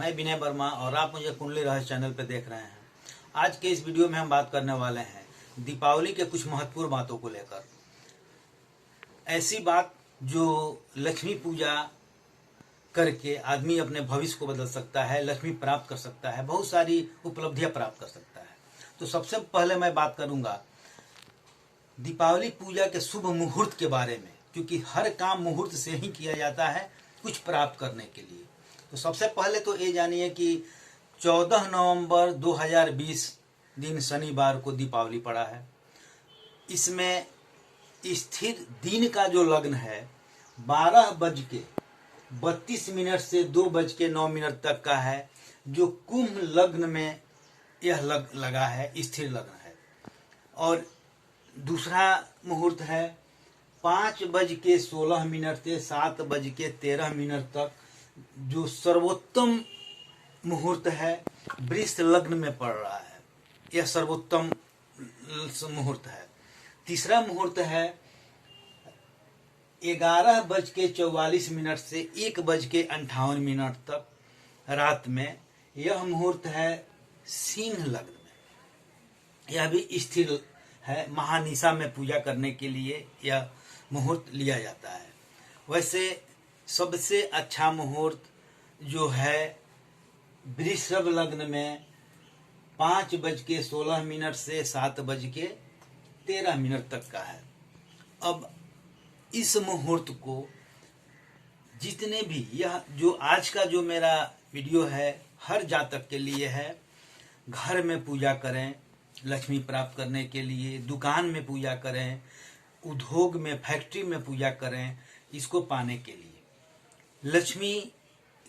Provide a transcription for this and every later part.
मैं विनय वर्मा और आप मुझे कुंडली रहस्य चैनल पर देख रहे हैं। आज के इस वीडियो में हम बात करने वाले हैं दीपावली के कुछ महत्वपूर्ण बातों को लेकर। ऐसी बात जो लक्ष्मी पूजा करके आदमी अपने भविष्य को बदल सकता है, लक्ष्मी प्राप्त कर सकता है, बहुत सारी उपलब्धियां प्राप्त कर सकता है। तो सबसे पहले मैं बात करूंगा दीपावली पूजा के शुभ मुहूर्त के बारे में, क्योंकि हर काम मुहूर्त से ही किया जाता है कुछ प्राप्त करने के लिए। तो सबसे पहले तो ये जानिए कि 14 नवंबर 2020 दिन शनिवार को दीपावली पड़ा है। इसमें स्थिर दिन का जो लग्न है 12:32 से 2:09 तक का है, जो कुंभ लग्न में यह लगा है, स्थिर लग्न है। और दूसरा मुहूर्त है 5:16 से 7:13 तक, जो सर्वोत्तम मुहूर्त है, वृष लग्न में पड़ रहा है। यह सर्वोत्तम मुहूर्त है। तीसरा मुहूर्त है 11:44 से 1:58 तक रात में। यह मुहूर्त है सिंह लग्न में। यह भी स्थिर है। महानिशा में पूजा करने के लिए यह मुहूर्त लिया जाता है। वैसे सबसे अच्छा मुहूर्त जो है वृषभ लग्न में 5:16 से 7:13 तक का है। अब इस मुहूर्त को जितने भी, यह जो आज का जो मेरा वीडियो है हर जातक के लिए है। घर में पूजा करें लक्ष्मी प्राप्त करने के लिए, दुकान में पूजा करें, उद्योग में, फैक्ट्री में पूजा करें इसको पाने के लिए। लक्ष्मी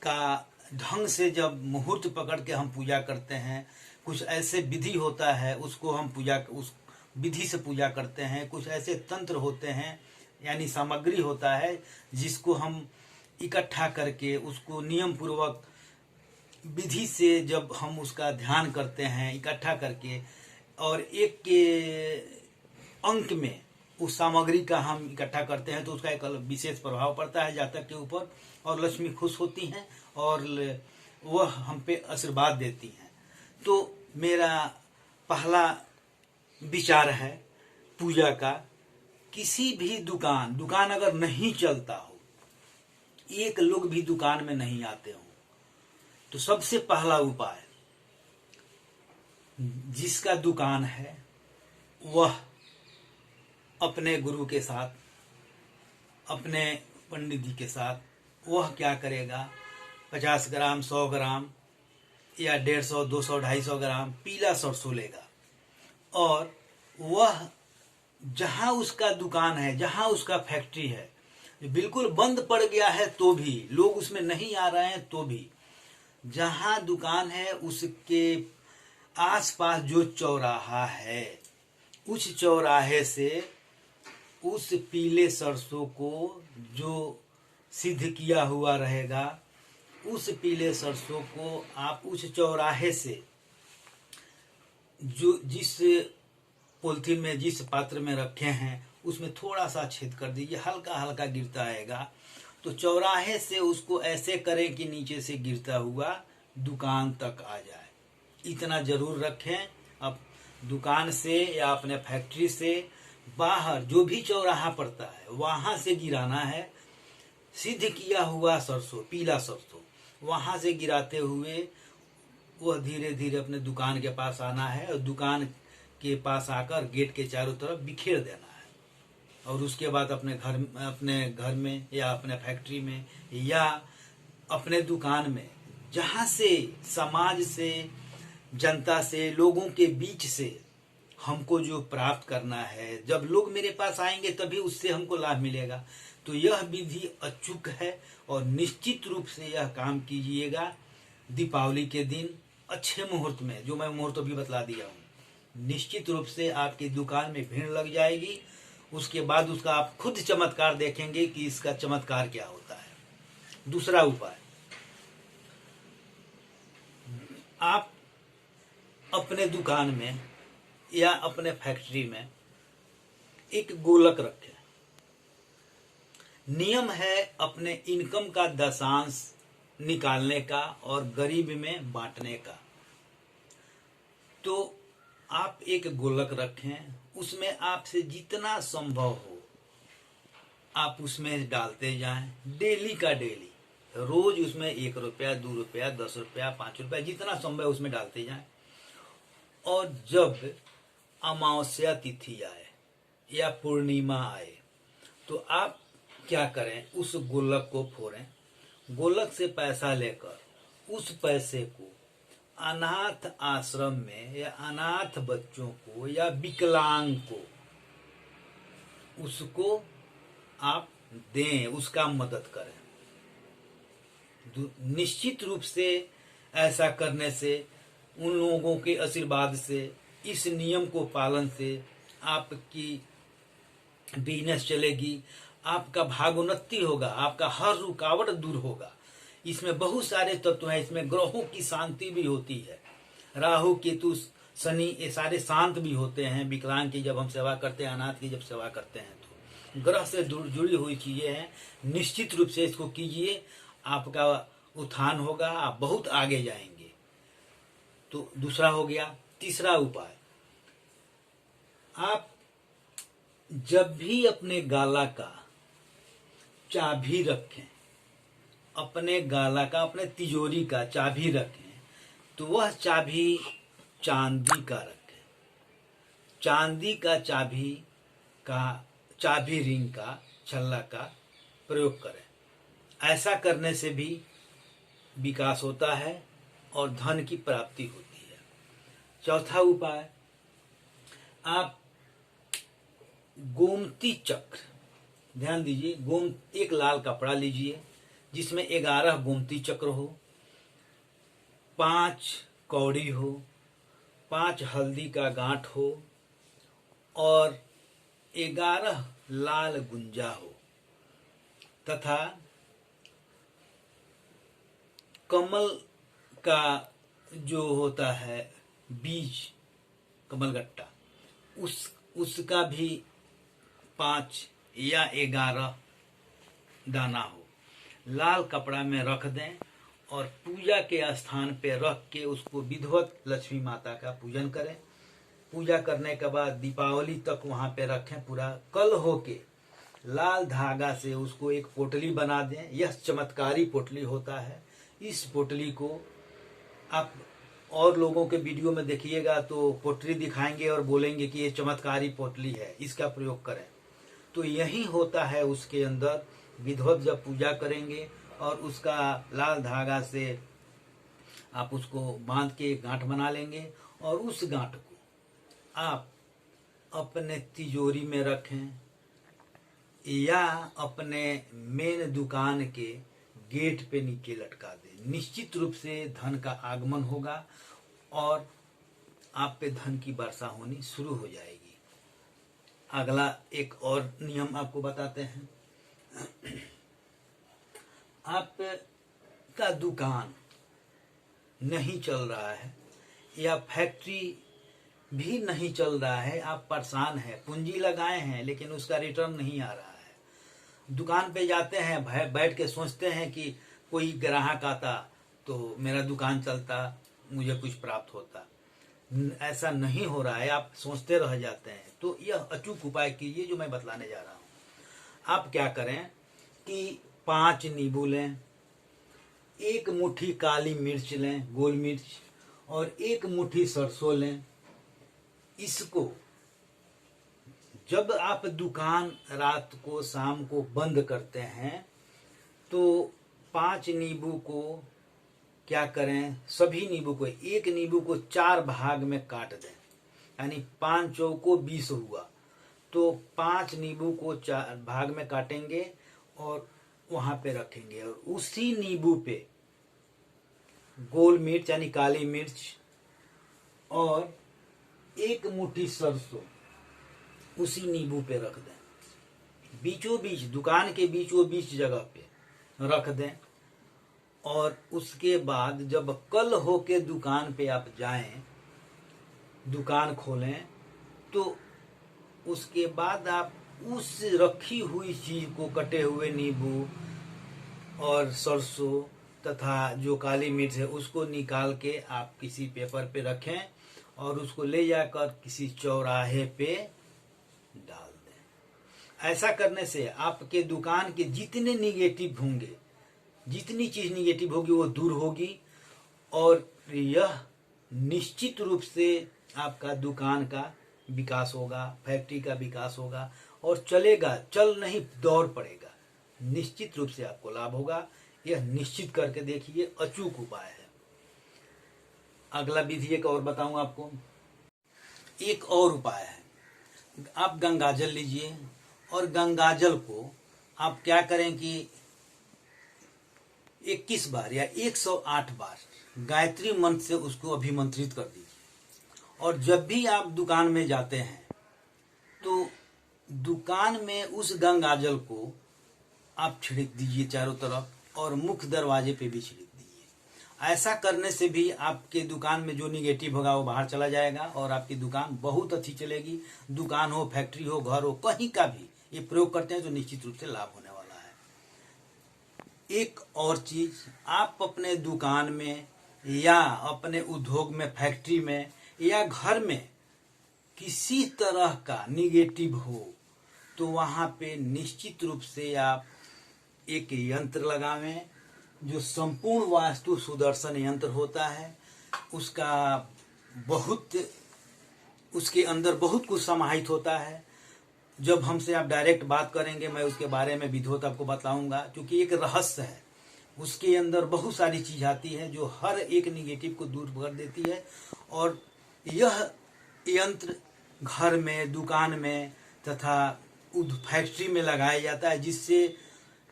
का ढंग से जब मुहूर्त पकड़ के हम पूजा करते हैं, कुछ ऐसे विधि होता है उसको हम उस विधि से पूजा करते हैं। कुछ ऐसे तंत्र होते हैं यानी सामग्री होता है जिसको हम इकट्ठा करके उसको नियम पूर्वक विधि से जब हम उसका ध्यान करते हैं इकट्ठा करके, और एक के अंक में उस सामग्री का हम इकट्ठा करते हैं, तो उसका एक विशेष प्रभाव पड़ता है जातक के ऊपर, और लक्ष्मी खुश होती हैं और वह हम पे आशीर्वाद देती हैं। तो मेरा पहला विचार है पूजा का, किसी भी दुकान अगर नहीं चलता हो, एक लोग भी दुकान में नहीं आते हो, तो सबसे पहला उपाय, जिसका दुकान है वह अपने गुरु के साथ, अपने पंडित जी के साथ, वह क्या करेगा 50 ग्राम 100 ग्राम या 150 200 250 ग्राम पीला सरसों लेगा, और वह जहां उसका दुकान है, जहां उसका फैक्ट्री है, बिल्कुल बंद पड़ गया है तो भी, लोग उसमें नहीं आ रहे हैं तो भी, जहां दुकान है उसके आसपास जो चौराहा है, उस चौराहे से उस पीले सरसों को जो सिद्ध किया हुआ रहेगा, उस पीले सरसों को आप उस चौराहे से, जो जिस पॉलिथीन में, जिस पात्र में रखे हैं, उसमें थोड़ा सा छेद कर दीजिए, हल्का हल्का गिरता आएगा, तो चौराहे से उसको ऐसे करें कि नीचे से गिरता हुआ दुकान तक आ जाए। इतना जरूर रखें। अब दुकान से या अपने फैक्ट्री से बाहर जो भी चौराहा पड़ता है वहां से गिराना है। सिद्ध किया हुआ सरसों, पीला सरसों, वहां से गिराते हुए वह धीरे धीरे अपने दुकान के पास आना है, और दुकान के पास आकर गेट के चारों तरफ बिखेर देना है। और उसके बाद अपने घर में या अपने फैक्ट्री में या अपने दुकान में, जहां से समाज से, जनता से, लोगों के बीच से हमको जो प्राप्त करना है, जब लोग मेरे पास आएंगे तभी उससे हमको लाभ मिलेगा। तो यह विधि अचूक है और निश्चित रूप से यह काम कीजिएगा दीपावली के दिन अच्छे मुहूर्त में, जो मैं मुहूर्त अभी बतला दिया हूँ। निश्चित रूप से आपकी दुकान में भीड़ लग जाएगी। उसके बाद उसका आप खुद चमत्कार देखेंगे कि इसका चमत्कार क्या होता है। दूसरा उपाय, आप अपने दुकान में या अपने फैक्ट्री में एक गोलक रखें। नियम है अपने इनकम का 10% निकालने का और गरीब में बांटने का। तो आप एक गोलक रखें, उसमें आपसे जितना संभव हो आप उसमें डालते जाएं, डेली का डेली, रोज उसमें 1 रुपया, 2 रुपया, 10 रुपया, 5 रुपया, जितना संभव है उसमें डालते जाएं। और जब अमावस्या तिथि आए या पूर्णिमा आए तो आप क्या करें, उस गोलक को फोड़ें, गोलक से पैसा लेकर उस पैसे को अनाथ आश्रम में या अनाथ बच्चों को या विकलांग को उसको आप दें, उसका मदद करें। निश्चित रूप से ऐसा करने से, उन लोगों के आशीर्वाद से, इस नियम को पालन से आपकी बिजनेस चलेगी, आपका भागोन्नति होगा, आपका हर रुकावट दूर होगा। इसमें बहुत सारे तत्व हैं, इसमें ग्रहों की शांति भी होती है, राहु केतु शनि ये सारे शांत भी होते हैं। विकलांग की जब हम सेवा करते हैं, अनाथ की जब सेवा करते हैं, तो ग्रह से जुड़ी हुई चीजें हैं। निश्चित रूप से इसको कीजिए, आपका उत्थान होगा, आप बहुत आगे जाएंगे। तो दूसरा हो गया। तीसरा उपाय, आप जब भी अपने गाला का चाबी रखें, अपने गाला का, अपने तिजोरी का चाबी रखें, तो वह चाबी चांदी का रखें। चांदी का चाबी रिंग का, छल्ला का प्रयोग करें। ऐसा करने से भी विकास होता है और धन की प्राप्ति होती है। चौथा उपाय, आप गोमती चक्र, ध्यान दीजिए, एक लाल कपड़ा लीजिए जिसमें 11 गोमती चक्र हो, 5 कौड़ी हो, 5 हल्दी का गांठ हो और 11 लाल गुंजा हो, तथा कमल का जो होता है बीज, कमलगट्टा, उसका भी 5 या 11 दाना हो, लाल कपड़ा में रख दें और पूजा के स्थान पे रख के उसको विधिवत लक्ष्मी माता का पूजन करें। पूजा करने के बाद दीपावली तक वहां पे रखें पूरा। कल होके लाल धागा से उसको एक पोटली बना दें। यह चमत्कारी पोटली होता है। इस पोटली को आप और लोगों के वीडियो में देखिएगा तो पोटली दिखाएंगे और बोलेंगे कि ये चमत्कारी पोटली है, इसका प्रयोग करें। तो यही होता है उसके अंदर। विधिवत जब पूजा करेंगे और उसका लाल धागा से आप उसको बांध के गांठ बना लेंगे और उस गांठ को आप अपने तिजोरी में रखें या अपने मेन दुकान के गेट पे नीचे लटका दें। निश्चित रूप से धन का आगमन होगा और आप पे धन की वर्षा होनी शुरू हो जाएगी। अगला एक और नियम आपको बताते हैं। आपका दुकान नहीं चल रहा है या फैक्ट्री भी नहीं चल रहा है, आप परेशान हैं, पूंजी लगाए हैं लेकिन उसका रिटर्न नहीं आ रहा है। दुकान पे जाते हैं, बैठ के सोचते हैं कि कोई ग्राहक आता तो मेरा दुकान चलता, मुझे कुछ प्राप्त होता। ऐसा नहीं हो रहा है, आप सोचते रह जाते हैं। तो यह अचूक उपाय कीजिए जो मैं बतलाने जा रहा हूं। आप क्या करें कि 5 नींबू लें, 1 मुट्ठी काली मिर्च लें, गोल मिर्च, और 1 मुट्ठी सरसों लें। इसको जब आप दुकान रात को, शाम को बंद करते हैं तो 5 नींबू को क्या करें, सभी नींबू को, 1 नींबू को 4 भाग में काट दें, यानी 5 चौको 20 हुआ। तो 5 नींबू को 4 भाग में काटेंगे और वहां पे रखेंगे और उसी नींबू पे गोल मिर्च यानी काली मिर्च और 1 मुट्ठी सरसों उसी नींबू पे रख दें। बीचों बीच, दुकान के बीचों बीच जगह पे रख दें। और उसके बाद जब कल होके दुकान पे आप जाएं, दुकान खोलें, तो उसके बाद आप उस रखी हुई चीज को, कटे हुए नींबू और सरसों तथा जो काली मिर्च है उसको निकाल के आप किसी पेपर पे रखें और उसको ले जाकर किसी चौराहे पे डाल दें। ऐसा करने से आपके दुकान के जितने निगेटिव होंगे, जितनी चीज निगेटिव होगी वो दूर होगी और यह निश्चित रूप से आपका दुकान का विकास होगा, फैक्ट्री का विकास होगा और चलेगा, चल नहीं दौड़ पड़ेगा। निश्चित रूप से आपको लाभ होगा। यह निश्चित करके देखिए, अचूक उपाय है। अगला विधि एक और बताऊं आपको। एक और उपाय है, आप गंगाजल लीजिए और गंगाजल को आप क्या करें कि 21 बार या 108 बार गायत्री मंत्र से उसको अभिमंत्रित कर दीजिए। और जब भी आप दुकान में जाते हैं तो दुकान में उस गंगाजल को आप छिड़क दीजिए चारों तरफ और मुख्य दरवाजे पे भी छिड़क दीजिए। ऐसा करने से भी आपके दुकान में जो निगेटिव होगा वो बाहर चला जाएगा और आपकी दुकान बहुत अच्छी चलेगी। दुकान हो, फैक्ट्री हो, घर हो, कहीं का भी ये प्रयोग करते हैं तो निश्चित रूप से लाभ होने वाला है। एक और चीज, आप अपने दुकान में या अपने उद्योग में, फैक्ट्री में या घर में किसी तरह का निगेटिव हो तो वहां पे निश्चित रूप से आप एक यंत्र लगावें जो संपूर्ण वास्तु सुदर्शन यंत्र होता है। उसके अंदर बहुत कुछ समाहित होता है। जब हमसे आप डायरेक्ट बात करेंगे मैं उसके बारे में विधिवत आपको बताऊंगा, क्योंकि एक रहस्य है। उसके अंदर बहुत सारी चीज आती है जो हर एक निगेटिव को दूर कर देती है। और यह यंत्र घर में, दुकान में तथा फैक्ट्री में लगाया जाता है, जिससे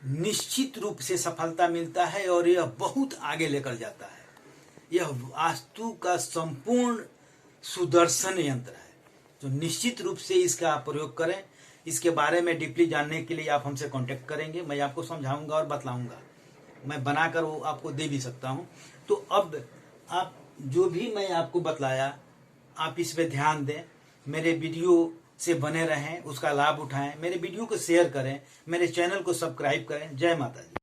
निश्चित रूप से सफलता मिलता है और यह बहुत आगे लेकर जाता है। यह वास्तु का संपूर्ण सुदर्शन यंत्र है, तो निश्चित रूप से इसका प्रयोग करें। इसके बारे में डीपली जानने के लिए आप हमसे कांटेक्ट करेंगे, मैं आपको समझाऊंगा और बतलाऊंगा। मैं बनाकर वो आपको दे भी सकता हूं। तो अब आप जो भी मैं आपको बतलाया आप इस पे ध्यान दें, मेरे वीडियो से बने रहें, उसका लाभ उठाएं, मेरे वीडियो को शेयर करें, मेरे चैनल को सब्सक्राइब करें। जय माता दी।